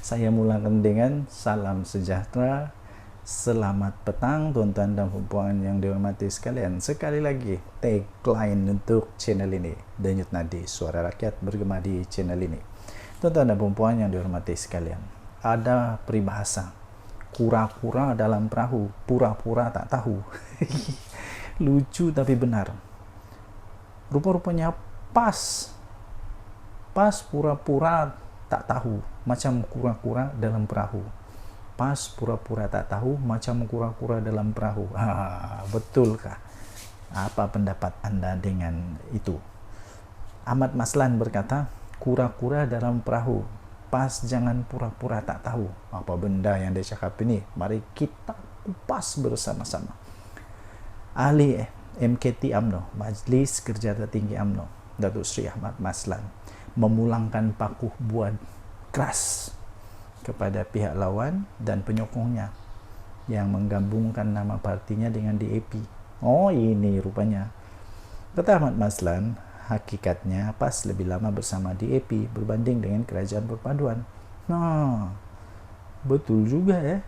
Saya mulakan dengan salam sejahtera. Selamat petang tuan-tuan dan puan yang dihormati sekalian. Sekali lagi tagline untuk channel ini, Denyut Nadi Suara Rakyat bergema di channel ini. Tuan-tuan dan puan yang dihormati sekalian, ada peribahasa kura-kura dalam perahu, pura-pura tak tahu. Lucu tapi benar. Rupa-rupanya pas pura-pura tak tahu, macam kura-kura dalam perahu. Pas pura-pura tak tahu, macam kura-kura dalam perahu. Betulkah? Apa pendapat Anda dengan itu? Ahmad Maslan berkata, kura-kura dalam perahu, pas jangan pura-pura tak tahu. Apa benda yang dia cakap ini? Mari kita kupas bersama-sama. Ahli MKT UMNO, Majlis Kerja Tertinggi UMNO, Datuk Seri Ahmad Maslan, memulangkan pakuh buat keras kepada pihak lawan dan penyokongnya yang menggabungkan nama partinya dengan DAP. Oh, ini rupanya. Kata Ahmad Maslan, hakikatnya PAS lebih lama bersama DAP berbanding dengan Kerajaan Perpaduan. Nah, betul juga ya.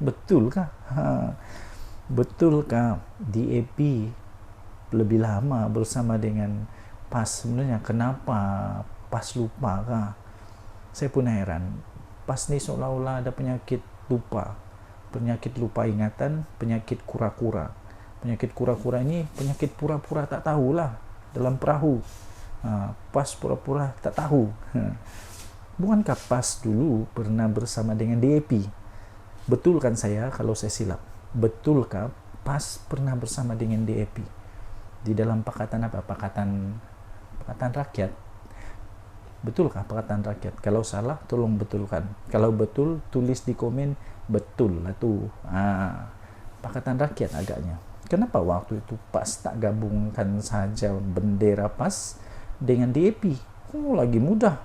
Betulkah? Betulkah DAP lebih lama bersama dengan PAS? Sebenarnya kenapa PAS lupa kah? Saya pun heran. PAS ni seolah-olah ada penyakit lupa ingatan, penyakit kura-kura. Penyakit kura-kura ini penyakit pura-pura tak tahulah dalam perahu. PAS pura-pura tak tahu. Bukankah PAS dulu pernah bersama dengan DAP? Betul kan saya kalau saya silap? Betulkah PAS pernah bersama dengan DAP? Di dalam pakatan apa? Pakatan rakyat. Betulkah Pakatan Rakyat? Kalau salah, tolong betulkan. Kalau betul, tulis di komen, betul lah tu. Pakatan Rakyat agaknya. Kenapa waktu itu PAS tak gabungkan saja bendera PAS dengan DAP? Oh, lagi mudah.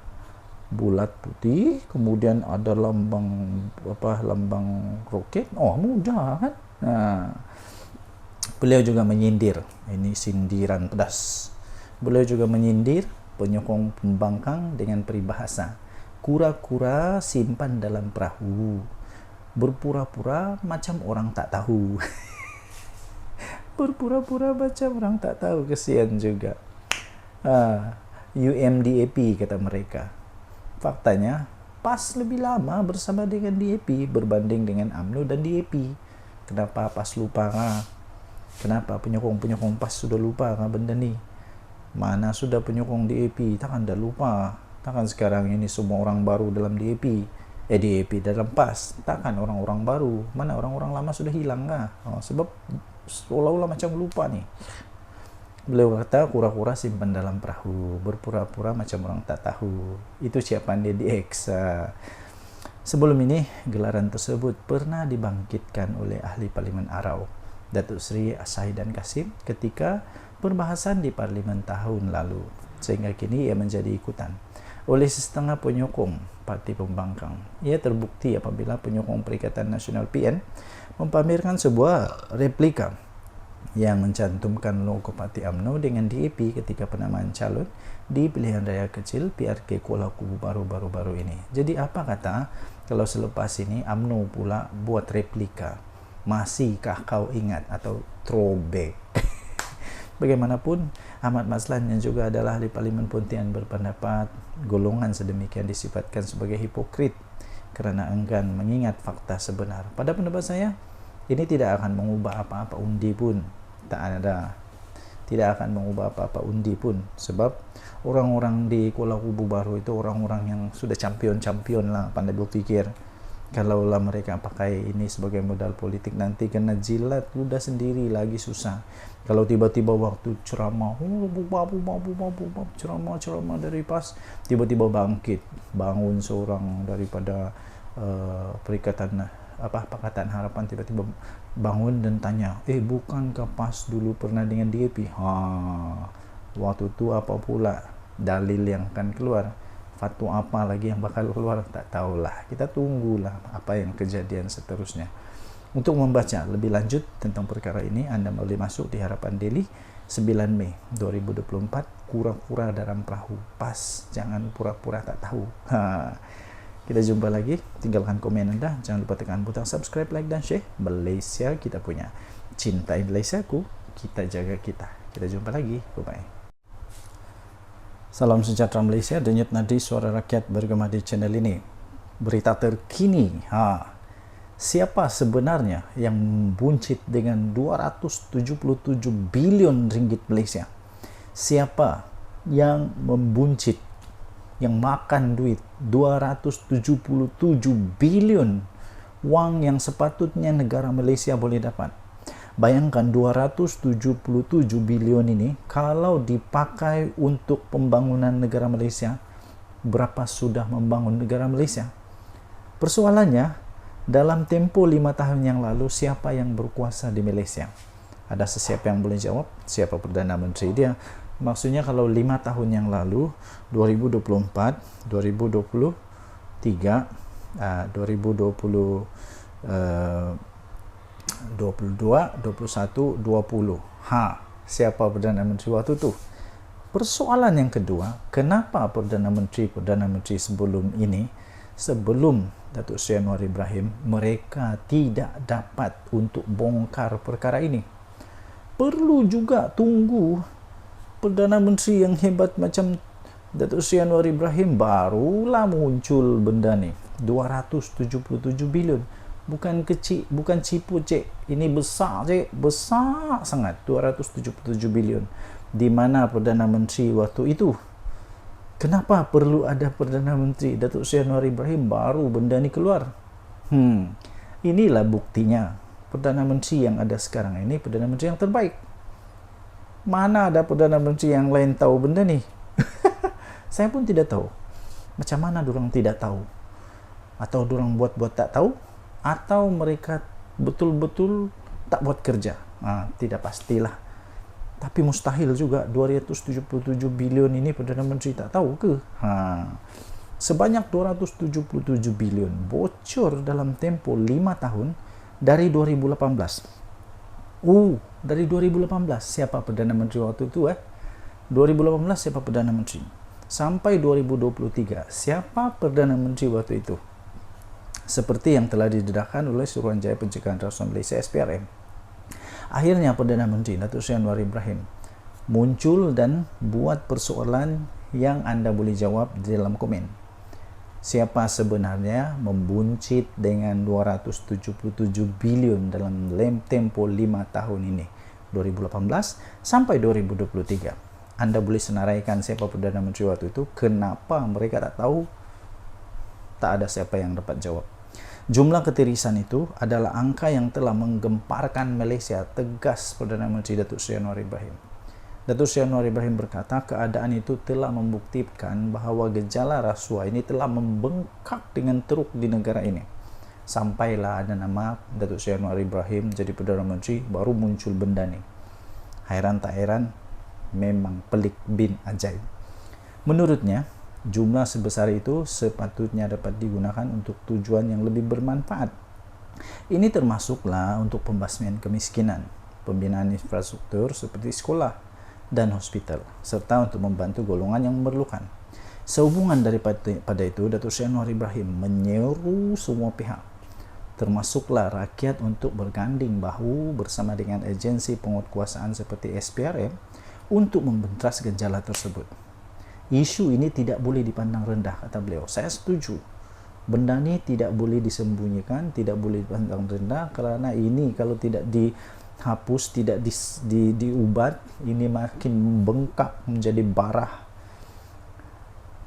Bulat putih, kemudian ada lambang roket. Oh, mudah kan? Beliau juga menyindir. Ini sindiran pedas. Beliau juga menyindir penyokong pembangkang dengan peribahasa kura-kura simpan dalam perahu, berpura-pura macam orang tak tahu. Berpura-pura macam orang tak tahu, kesian juga. UMDAP kata mereka. Faktanya PAS lebih lama bersama dengan DAP berbanding dengan UMNO dan DAP. Kenapa PAS lupa? Kenapa penyokong PAS sudah lupa benda ni? Mana sudah penyokong DAP, takkan dah lupa. Takkan sekarang ini semua orang baru dalam DAP dalam PAS. Takkan orang-orang baru. Mana orang-orang lama sudah hilang kah? Sebab seolah-olah macam lupa nih. Beliau kata kura-kura simpan dalam perahu, berpura-pura macam orang tak tahu. Itu siapan dia di X. Sebelum ini gelaran tersebut pernah dibangkitkan oleh ahli Parlimen Arau, Datuk Seri Sahidan Kasim, ketika perbahasan di Parlimen tahun lalu, sehingga kini ia menjadi ikutan oleh setengah penyokong parti pembangkang. Ia terbukti apabila penyokong Perikatan Nasional PN mempamerkan sebuah replika yang mencantumkan logo parti UMNO dengan DAP ketika penamaan calon di pilihan raya kecil PRK Kuala Kubu baru-baru ini. Jadi apa kata kalau selepas ini UMNO pula buat replika? Masihkah kau ingat atau throwback? Bagaimanapun, Ahmad Maslan yang juga adalah ahli Parlimen Pontian berpendapat golongan sedemikian disifatkan sebagai hipokrit kerana enggan mengingat fakta sebenar. Pada pendapat saya, ini tidak akan mengubah apa-apa undi pun. Tidak akan mengubah apa-apa undi pun. Sebab orang-orang di Kuala Kubu baru itu orang-orang yang sudah champion lah, pandai berfikir. Kalaulah mereka pakai ini sebagai modal politik, nanti kena jilat ludah sendiri, lagi susah. Kalau tiba-tiba waktu ceramah, ceramah dari PAS, tiba-tiba bangun seorang daripada Pakatan Harapan, tiba-tiba bangun dan tanya, bukankah PAS dulu pernah dengan DAP? Waktu itu apa pula dalil yang akan keluar? Fatwa apa lagi yang bakal keluar? Tak tahulah. Kita tunggulah apa yang kejadian seterusnya. Untuk membaca lebih lanjut tentang perkara ini, Anda boleh masuk di Harapan Daily 9 Mei 2024, kura-kura dalam perahu. PAS jangan pura-pura tak tahu. Kita jumpa lagi. Tinggalkan komen Anda. Jangan lupa tekan butang subscribe, like, dan share. Malaysia kita punya. Cintai Malaysiaku, kita jaga kita. Kita jumpa lagi. Bye-bye. Salam sejahtera Malaysia. Denyut nadi suara rakyat bergema di channel ini. Berita terkini. Siapa sebenarnya yang membuncit dengan 277 bilion ringgit Malaysia? Siapa yang membuncit, yang makan duit 277 bilion, wang yang sepatutnya negara Malaysia boleh dapat? Bayangkan 277 bilion ini kalau dipakai untuk pembangunan negara Malaysia, berapa sudah membangun negara Malaysia? Persoalannya, dalam tempo 5 tahun yang lalu, siapa yang berkuasa di Malaysia? Ada sesiapa yang boleh jawab? Siapa Perdana Menteri dia? Maksudnya kalau 5 tahun yang lalu, 2024, 2023, 2020, 22, 21, 20. Siapa Perdana Menteri waktu itu? Persoalan yang kedua, kenapa Perdana Menteri sebelum ini, sebelum Datuk Seri Anwar Ibrahim, mereka tidak dapat untuk bongkar perkara ini? Perlu juga tunggu Perdana Menteri yang hebat macam Datuk Seri Anwar Ibrahim barulah muncul benda ni. 277 bilion. Bukan kecil, bukan cipu cik. Ini besar cik, besar sangat. 277 bilion. Di mana Perdana Menteri waktu itu? Kenapa perlu ada Perdana Menteri? Datuk Seri Anwar Ibrahim baru benda ni keluar. Inilah buktinya. Perdana Menteri yang ada sekarang ini Perdana Menteri yang terbaik. Mana ada Perdana Menteri yang lain tahu benda ni? Saya pun tidak tahu. Macam mana dorang tidak tahu? Atau dorang buat-buat tak tahu? Atau mereka betul-betul tak buat kerja? Tidak pastilah. Tapi mustahil juga 277 bilion ini Perdana Menteri tak tahu ke? Sebanyak 277 bilion bocor dalam tempo 5 tahun dari 2018. Dari 2018 siapa Perdana Menteri waktu itu 2018 siapa Perdana Menteri? Sampai 2023 siapa Perdana Menteri waktu itu? Seperti yang telah didedahkan oleh Suruhanjaya Pencegahan Rasuah Malaysia SPRM. Akhirnya Perdana Menteri Datuk Seri Anwar Ibrahim muncul dan buat persoalan yang anda boleh jawab di dalam komen. Siapa sebenarnya membuncit dengan 277 bilion dalam tempo 5 tahun ini, 2018 sampai 2023. Anda boleh senaraikan siapa Perdana Menteri waktu itu, kenapa mereka tak tahu? Tak ada siapa yang dapat jawab. Jumlah ketirisan itu adalah angka yang telah menggemparkan Malaysia, tegas Perdana Menteri Datuk Seri Anwar Ibrahim. Datuk Seri Anwar Ibrahim berkata keadaan itu telah membuktikan bahawa gejala rasuah ini telah membengkak dengan teruk di negara ini. Sampailah ada nama Datuk Seri Anwar Ibrahim jadi Perdana Menteri, baru muncul benda ni. Hairan tak hairan, memang pelik bin ajaib. Menurutnya, jumlah sebesar itu sepatutnya dapat digunakan untuk tujuan yang lebih bermanfaat. Ini termasuklah untuk pembasmian kemiskinan, pembinaan infrastruktur seperti sekolah dan hospital, serta untuk membantu golongan yang memerlukan. Sehubungan daripada itu, Datuk Seri Anwar Ibrahim menyeru semua pihak, termasuklah rakyat, untuk berganding bahu bersama dengan agensi penguatkuasaan seperti SPRM untuk membentas gejala tersebut. Isu ini tidak boleh dipandang rendah, kata beliau. Saya setuju. Benda ni tidak boleh disembunyikan, tidak boleh dipandang rendah, kerana ini kalau tidak dihapus, tidak diubat, ini makin membengkak menjadi barah.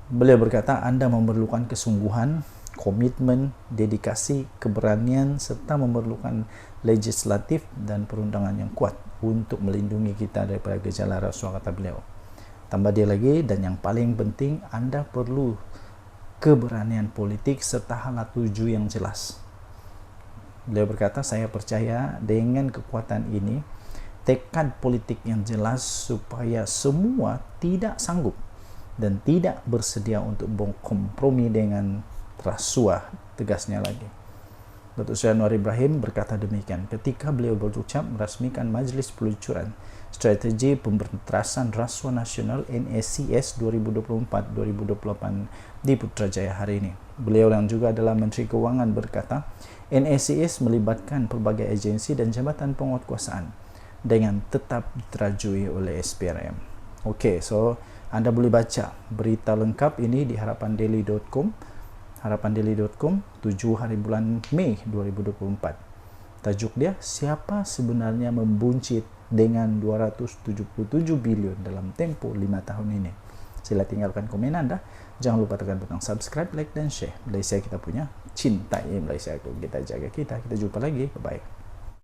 Beliau berkata, anda memerlukan kesungguhan, komitmen, dedikasi, keberanian, serta memerlukan legislatif dan perundangan yang kuat untuk melindungi kita daripada gejala rasuah, kata beliau. Tambah dia lagi, dan yang paling penting, anda perlu keberanian politik serta hala tuju yang jelas. Beliau berkata, saya percaya dengan kekuatan ini, tekad politik yang jelas supaya semua tidak sanggup dan tidak bersedia untuk berkompromi dengan rasuah, tegasnya lagi. Datuk Seri Anwar Ibrahim berkata demikian ketika beliau berucap merasmikan majlis peluncuran Strategi Pemberantasan Rasuah Nasional NSCS 2024-2028 di Putrajaya hari ini. Beliau yang juga adalah Menteri Keuangan berkata, NSCS melibatkan pelbagai agensi dan jabatan penguatkuasaan dengan tetap diterajui oleh SPRM. Okey, so anda boleh baca berita lengkap ini di harapandaily.com 7 hari bulan Mei 2024. Tajuk dia, siapa sebenarnya membuncit dengan 277 bilion dalam tempoh 5 tahun ini. Sila tinggalkan komen anda. Jangan lupa tekan butang subscribe, like dan share. Malaysia kita punya, cintai Malaysia. Kita jaga kita. Kita jumpa lagi. Bye-bye.